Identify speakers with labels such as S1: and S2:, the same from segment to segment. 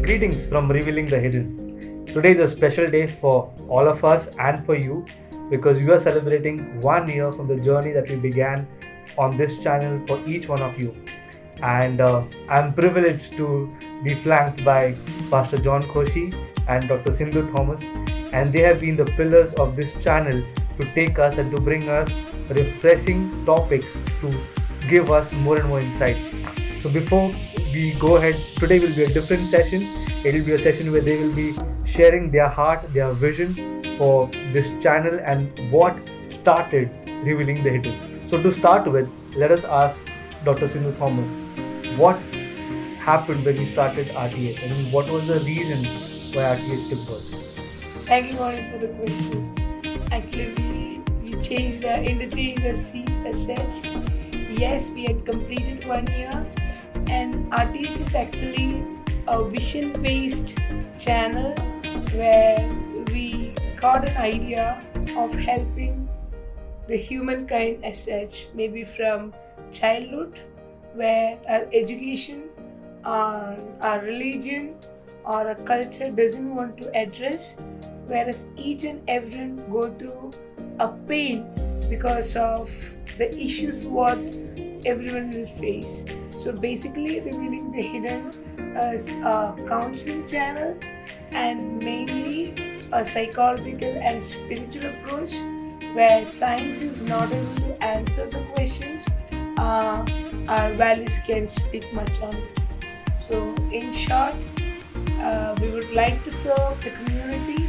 S1: Greetings from Revealing the Hidden. Today is a special day for all of us and for you because we are celebrating 1 year from the journey that we began on this channel for each one of you. And I'm privileged to be flanked by Pastor John Koshi and Dr. Sindhu Thomas, and they have been the pillars of this channel to take us and to bring us refreshing topics to give us more and more insights. So before we go ahead, today will be a different session. It will be a session where they will be sharing their heart, their vision for this channel and what started Revealing the Hidden. So to start with, let us ask Dr. Sindhu Thomas, what happened when you started RTH? I mean, what was the reason why RTH took birth?
S2: Thank you, Warren, for the question. Actually, we interchanged the seat as such. Yes, we had completed 1 year, and RTH is actually a vision-based channel where we got an idea of helping the humankind as such, maybe from childhood, where our education, our religion, or a culture doesn't want to address, whereas each and everyone go through a pain because of the issues what everyone will face. So basically, Revealing the Hidden is a counseling channel and mainly a psychological and spiritual approach where science is not able to answer the questions. Our values can speak much on it. So in short, we would like to serve the community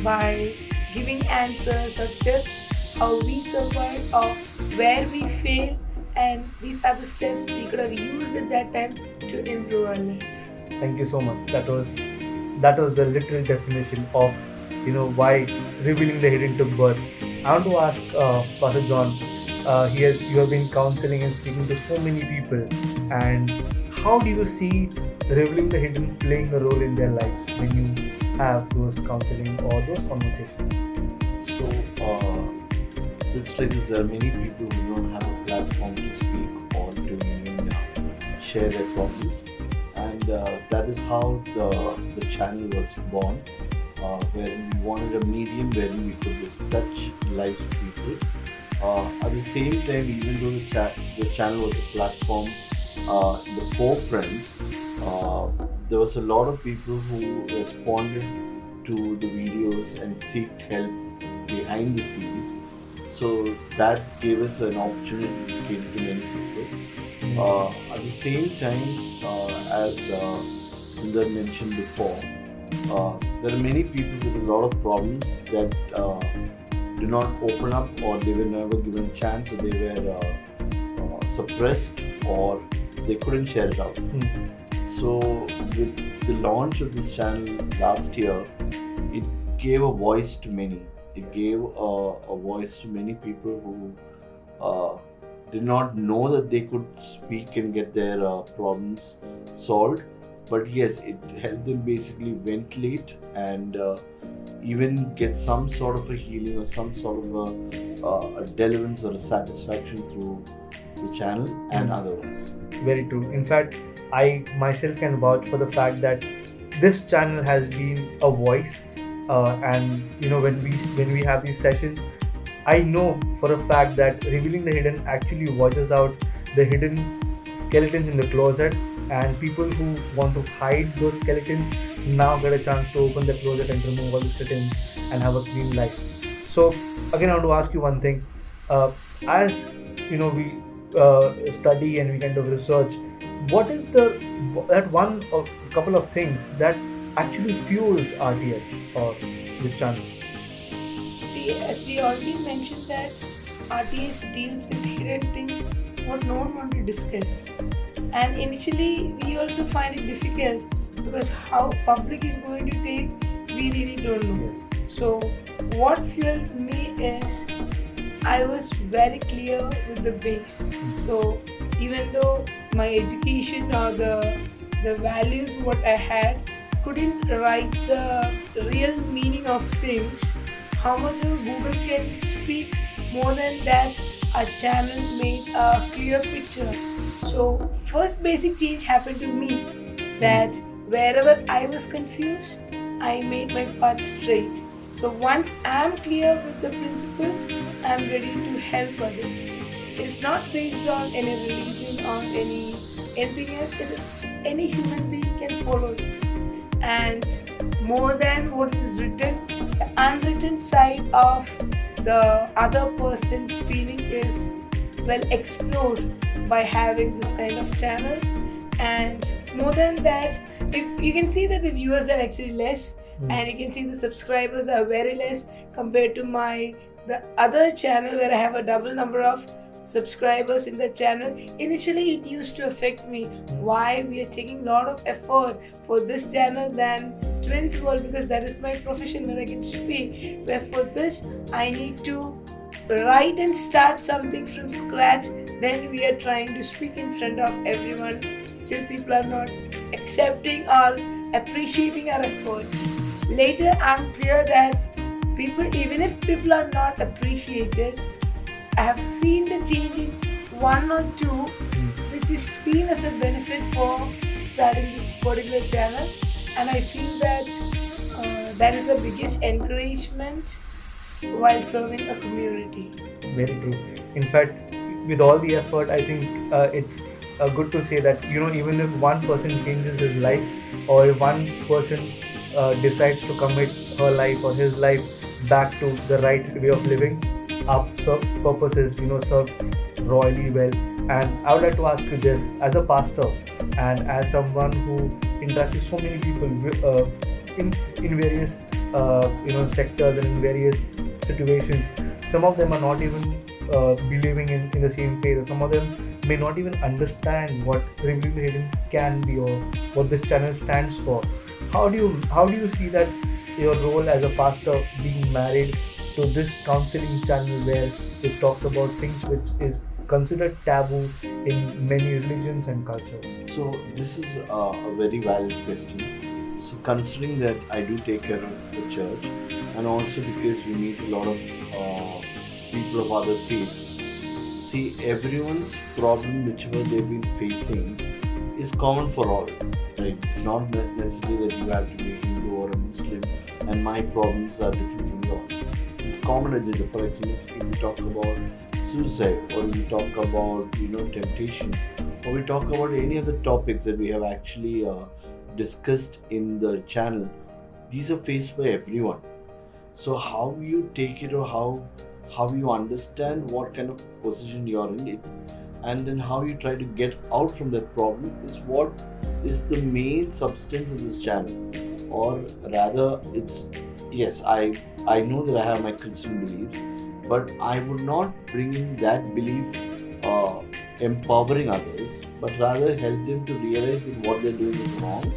S2: by giving answers or tips how we survive or where we fail, and these are the steps we could have used at that time to improve our life.
S1: Thank you so much. That was the literal definition of why Revealing the Hidden took birth. I want to ask Pastor John. You have been counseling and speaking to so many people, and how do you see Revealing the Hidden playing a role in their lives when you have those counseling or those conversations?
S3: So it's like this, there are many people who don't have a platform to speak or to even share their problems, and that is how the channel was born, wherein we wanted a medium wherein we could just touch lives of people. At the same time, even though the channel was a platform in the forefront, there was a lot of people who responded to the videos and seeked help behind the scenes. So that gave us an opportunity to cater to many people. At the same time, as Sundar mentioned before, there are many people with a lot of problems that do not open up, or they were never given a chance, or they were suppressed, or they couldn't share it out. So with the launch of this channel last year, it gave a voice to many. It gave a voice to many people who did not know that they could speak and get their problems solved. But yes, it helped them basically ventilate and even get some sort of a healing or some sort of a deliverance or a satisfaction through the channel and otherwise.
S1: Very true. In fact, I myself can vouch for the fact that this channel has been a voice, and when we have these sessions, I know for a fact that Revealing the Hidden actually watches out the hidden skeletons in the closet, and people who want to hide those skeletons now get a chance to open the closet and remove all the skeletons and have a clean life. So again, I want to ask you one thing. As we study and we kind of research, what is a couple of things that actually fuels RTH or this channel?
S2: See, as we already mentioned that RTH deals with hidden things what no one wants to discuss. And initially, we also find it difficult because how public is going to take, we really don't know.
S1: Yes.
S2: So, what fueled me is I was very clear with the base. So, even though my education or the values what I had couldn't write the real meaning of things, how much of Google can speak more than that, a channel made a clear picture. So first basic change happened to me, that wherever I was confused, I made my path straight. So once I'm clear with the principles, I'm ready to help others. It's not based on any religion or anything else. It is any human being can follow it. And more than what is written, the unwritten side of the other person's feeling is well explored by having this kind of channel. And more than that, if you can see that the viewers are actually less, and you can see the subscribers are very less compared to the other channel where I have a double number of subscribers in the channel. Initially it used to affect me why we are taking a lot of effort for this channel than Twins World, because that is my profession where I get to speak, where for this I need to write and start something from scratch. Then we are trying to speak in front of everyone. Still people are not accepting or appreciating our efforts. Later I'm clear that even if people are not appreciated, I have seen the change in one or two, which is seen as a benefit for starting this particular channel, and I feel that that is the biggest encouragement while serving a community.
S1: Very true. In fact, with all the effort, I think it's good to say that even if one person changes his life, or if one person decides to commit her life or his life back to the right way of living, our purpose is served royally well. And I would like to ask you this, as a pastor and as someone who interacts with so many people in various sectors and in various situations. Some of them are not even believing in the same faith, or some of them may not even understand what Revealing the Hidden can be or what this channel stands for. How do you see that your role as a pastor being married to this counseling channel where it talks about things which is considered taboo in many religions and cultures?
S3: So this is a very valid question. So considering that I do take care of the church, and also because we meet a lot of people of other faith, see, everyone's problem whichever they've been facing is common for all, right? It's not necessarily that you have to be Hindu or a Muslim and my problems are different from yours. It's common agenda. For example, if we talk about suicide, or we talk about temptation, or we talk about any other topics that we have actually discussed in the channel, these are faced by everyone. So how you take it, or how you understand what kind of position you are in it, and then how you try to get out from that problem is what is the main substance of this channel. Or rather, it's, yes, I know that I have my Christian beliefs, but I would not bring in that belief empowering others, but rather help them to realize that what they're doing is wrong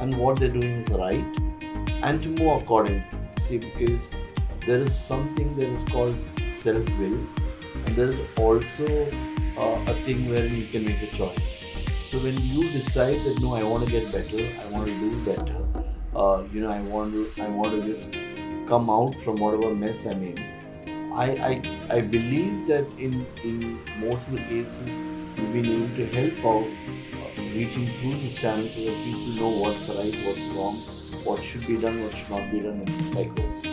S3: and what they're doing is right, and to move accordingly. See, because there is something that is called self-will, and there is also a thing where you can make a choice. So when you decide that no, I want to get better, I want to do better, I want to just come out from whatever mess I'm in. I believe that in most of the cases we've been able to help out reaching through this channel so that people know what's right, what's wrong, what should be done, what should not be done, and likewise.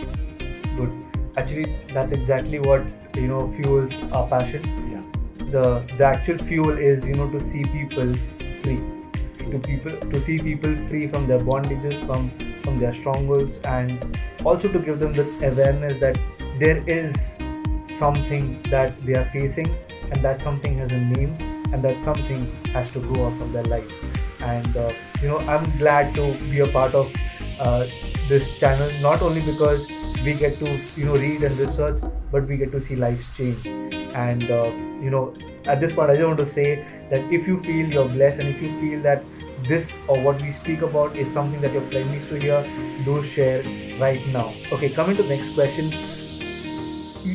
S1: Good. Actually, that's exactly what fuels our passion.
S3: Yeah.
S1: The actual fuel is to see people free, to see people free from their bondages, from their strongholds, and also to give them the awareness that there is something that they are facing, and that something has a name, and that something has to grow up from their lives. And I'm glad to be a part of this channel, not only because we get to read and research, but we get to see lives change. And at this point I just want to say that if you feel you're blessed, and if you feel that this or what we speak about is something that your friend needs to hear, do share right now. Okay, coming to the next question.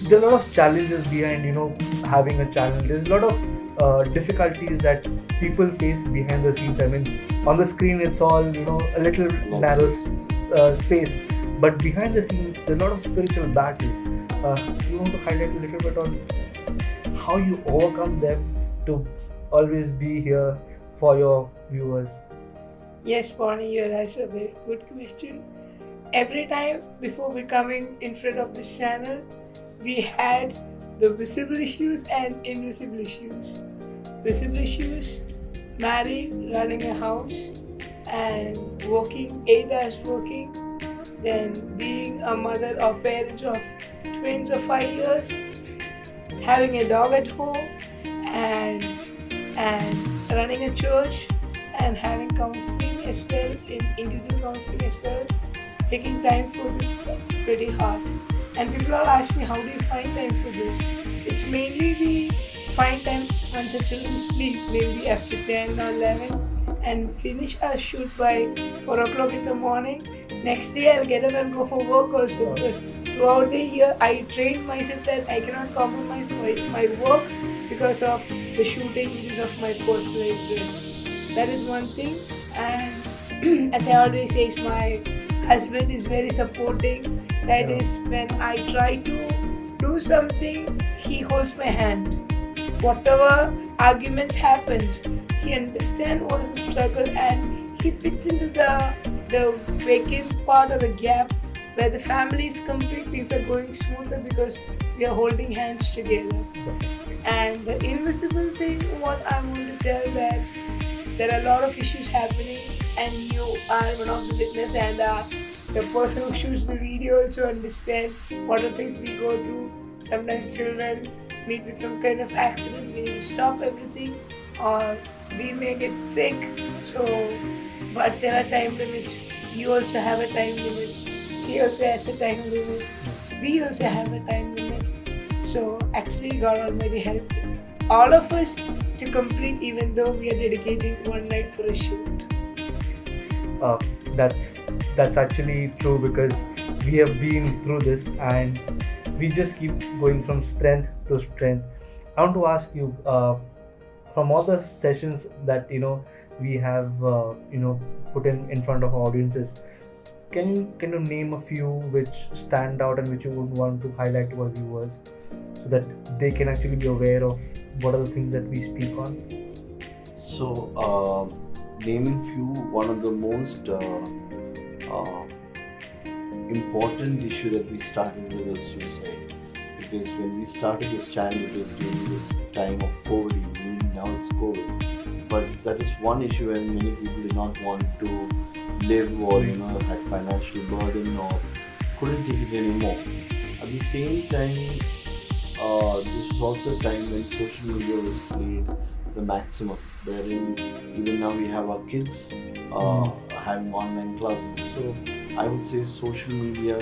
S1: There are a lot of challenges behind having a channel. There's a lot of difficulties that people face behind the scenes. I mean, on the screen it's all a little narrow space, but behind the scenes there's a lot of spiritual battles. You want to highlight a little bit on how you overcome them to always be here for your viewers?
S2: Yes, Bonnie, you asked a very good question. Every time before we coming in front of this channel, we had the visible issues and invisible issues. Visible issues, married, running a house, and working, 8 hours working, then being a mother or parent of twins of 5 years, having a dog at home, and running a church, and having counseling as well, in individual counseling as well. Taking time for this is pretty hard. And people all ask me, how do you find time for this? It's mainly we find time once the children sleep, maybe after 10 or 11, and finish our shoot by 4 o'clock in the morning. Next day I'll get up and go for work also, because throughout the year I trained myself that I cannot compromise my work because of the shooting, because of my personal interest. That is one thing. And as I always say, my husband is very supporting. That is, when I try to do something, he holds my hand. Whatever arguments happens, he understands what is the struggle, and he fits into the vacant part or the gap where the family is complete. Things are going smoother because we are holding hands together. And the invisible thing, what I want to tell, that there are a lot of issues happening, and you are one of the witness, and the person who shoots the video also understand what are things we go through. Sometimes children meet with some kind of accidents, we need to stop everything, or we may get sick. So, but there are time limits. You also have a time limit. He also has a time limit. We also have a time limit. So actually God Almighty helped all of us to complete, even though we are dedicating one night for a shoot.
S1: That's actually true, because we have been through this and we just keep going from strength to strength. I want to ask you, from all the sessions that we have put in front of our audiences, can you name a few which stand out and which you would want to highlight to our viewers, so that they can actually be aware of what are the things that we speak on?
S3: So, naming few, one of the most important issue that we started with was suicide. Because when we started this channel, it was during the time of COVID. Now it's COVID, but that is one issue, and many people did not want to live, or had financial burden, or couldn't take it anymore. At the same time, this was also a time when social media was played the maximum, wherein even now we have our kids having online classes. So I would say social media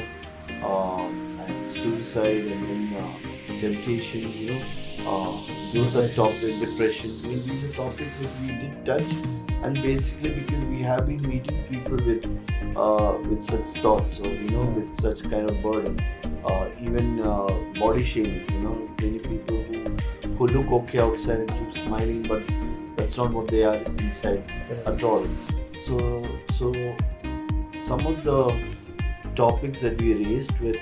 S3: and suicide, and then temptation, those are topics, depression. These are topics that we did touch, and basically because we have been meeting people with such thoughts, or with such kind of burden, even body shaming. Many people who look okay outside and keep smiling, but that's not what they are inside at all. So some of the topics that we raised were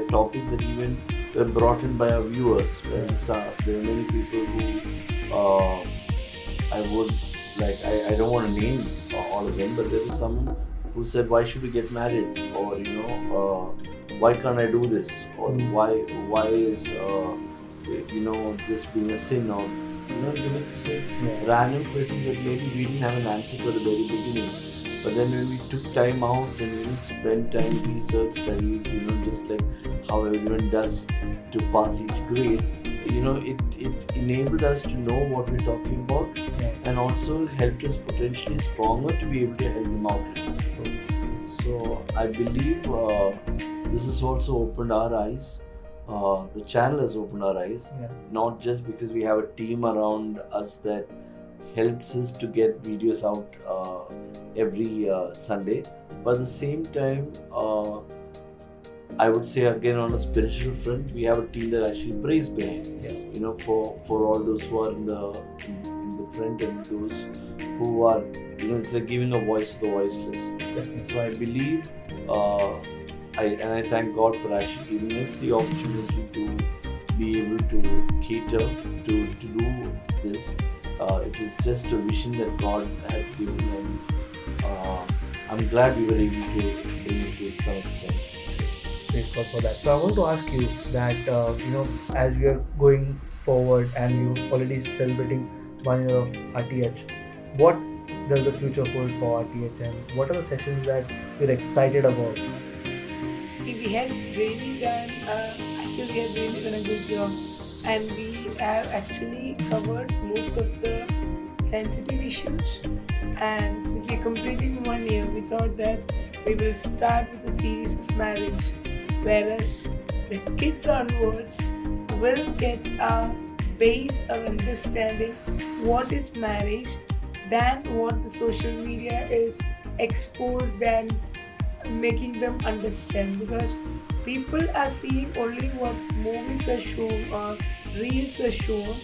S3: topics that even were brought in by our viewers. There are many people who I don't want to name all of them, but there was someone who said, why should we get married, or why can't I do this, or why is this being a sin, or random questions that maybe we didn't have an answer to at the very beginning. But then when we took time out and spent time research, studied, just like how everyone does to pass each grade, it enabled us to know what we're talking about, and also helped us potentially stronger to be able to help them out. So I believe this has also opened our eyes. The channel has opened our eyes, not just because we have a team around us that helps us to get videos out every Sunday, but at the same time, I would say again, on a spiritual front, we have a team that actually prays behind. For all those who are in the front, and those who are, it's like giving a voice to the voiceless. So I believe, I thank God for actually giving us the opportunity to be able to cater to do this. It was just a vision that God had given, I'm glad we were able to bring it to some extent.
S1: Praise God for that. So I want to ask you that as we are going forward and you already celebrating 1 year of RTH, what does the future hold for RTH and what are the sessions that you're excited about?
S2: See, we have really done, I feel we have really done a good job, and we have actually covered most of the sensitive issues. And since we're completing 1 year, we thought that we will start with a series of marriage, whereas the kids onwards will get a base of understanding what is marriage than what the social media is exposed and making them understand, because people are seeing only what movies are shown or reels are shown,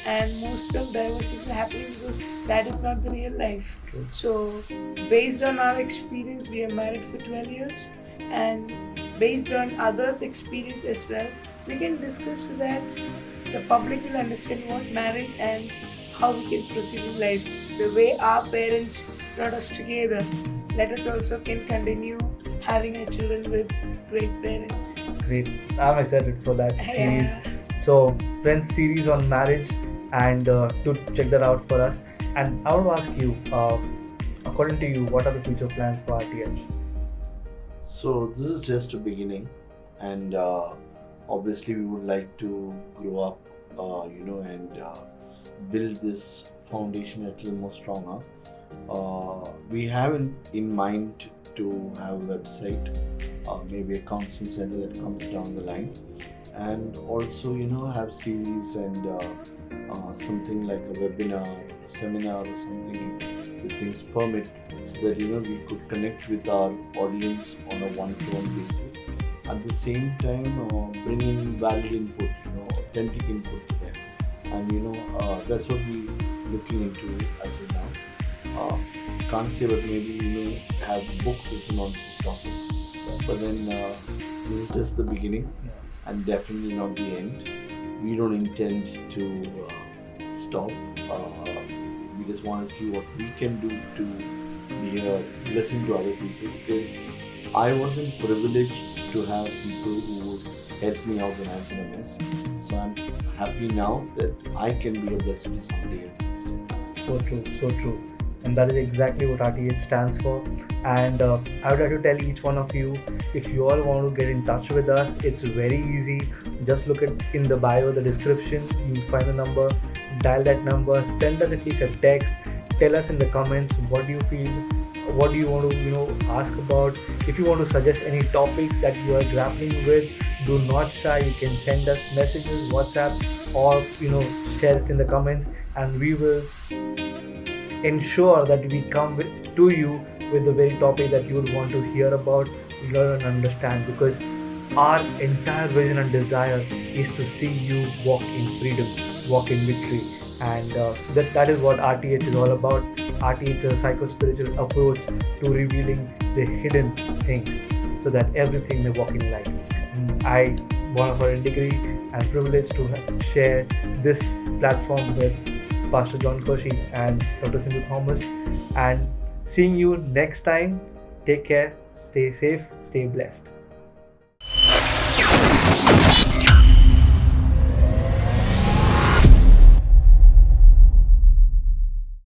S2: and most of divorces is happening because that is not the real life.
S1: True.
S2: So based on our experience, we are married for 12 years, and based on others' experience as well, we can discuss so that the public will understand what marriage and how we can proceed in life. The way our parents brought us together, let us also can continue having our children with great parents.
S1: Great. I'm excited for that series.
S2: Yeah.
S1: So, friends, series on marriage, and to check that out for us. And I want to ask you, according to you, what are the future plans for RTH?
S3: So this is just a beginning, and obviously we would like to grow up, and build this foundation a little more stronger. We have in mind to have a website, maybe a counseling center that comes down the line, and also have series and something like a webinar, a seminar, or something if things permit, so that we could connect with our audience on a one-to-one basis. At the same time, bring in valid input, authentic input for them, and that's what we looking into as of now. Can't say, but maybe we may have books written on such topics. But then this is just the beginning, and definitely not the end. We don't intend to stop. We just want to see what we can do to be a blessing to other people, because I wasn't privileged to have people who would help me out when I was in a mess. So I'm happy now that I can be a blessing to somebody else instead.
S1: So true, so true. And that is exactly what RTH stands for. And I would like to tell each one of you, if you all want to get in touch with us, it's very easy. Just look at in the bio, the description, you'll find the number, dial that number, send us at least a text, tell us in the comments what do you feel, what do you want to ask about. If you want to suggest any topics that you are grappling with, do not shy. You can send us messages, WhatsApp, or share it in the comments, and we will ensure that we come to you with the very topic that you would want to hear about, learn and understand, because our entire vision and desire is to see you walk in freedom, walk in victory, and that is what RTH is all about. RTH is a psycho-spiritual approach to revealing the hidden things so that everything may walk in light. I, one of our degree, and privileged to share this platform with Pastor John Koshi and Dr. Sindhu Thomas, and seeing you next time. Take care, stay safe, stay blessed.